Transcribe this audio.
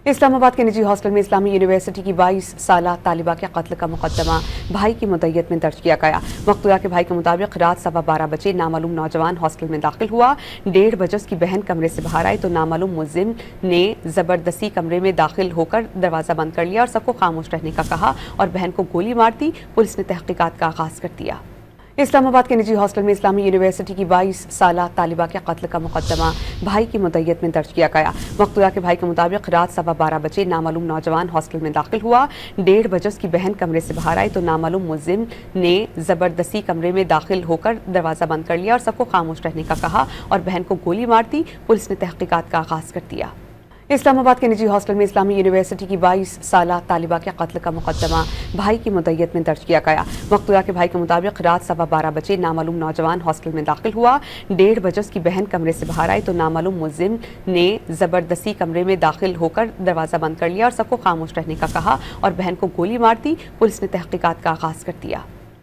इस्लामाबाद के निजी हॉस्टल में इस्लामी यूनिवर्सिटी की 22 साला तालिबा के कत्ल का मुकदमा भाई की मुद्दत में दर्ज किया गया। मक़तूला के भाई के मुताबिक रात 12:15 बजे नामालूम नौजवान हॉस्टल में दाखिल हुआ। 1:30 बजे उसकी बहन कमरे से बाहर आई तो नामालूम मुल्ज़िम ने ज़बरदस्ती कमरे में दाखिल होकर दरवाज़ा बंद कर लिया और सबको खामोश रहने का कहा और बहन को गोली मार दी। पुलिस ने तहक़ीक़ात का आगाज़ कर दिया। इस्लामाबाद के निजी हॉस्टल में इस्लामी यूनिवर्सिटी की 22 साला तालिबा के कत्ल का मुकदमा भाई की मुद्दत में दर्ज किया गया। मक़तूला के भाई के मुताबिक रात 12:15 बजे नामालूम नौजवान हॉस्टल में दाखिल हुआ। 1:30 बजे उसकी बहन कमरे से बाहर आई तो नामालूम मुल्ज़िम ने ज़बरदस्ती कमरे में दाखिल होकर दरवाज़ा बंद कर लिया और सबको खामोश रहने का कहा और बहन को गोली मार दी। पुलिस ने तहक़ीक़ात का आगाज़ कर दिया। इस्लामाबाद के निजी हॉस्टल में इस्लामी यूनिवर्सिटी की 22 साला तालिबा के कत्ल का मुकदमा भाई की मुद्दत में दर्ज किया गया। मक़तूला के भाई के मुताबिक रात 12:15 बजे नामालूम नौजवान हॉस्टल में दाखिल हुआ। 1:30 बजे उसकी बहन कमरे से बाहर आई तो नामालूम मुल्ज़िम ने ज़बरदस्ती कमरे में दाखिल होकर दरवाज़ा बंद कर लिया और सबको खामोश रहने का कहा और बहन को गोली मार दी। पुलिस ने तहक़ीक़ात का आगाज़ कर दिया।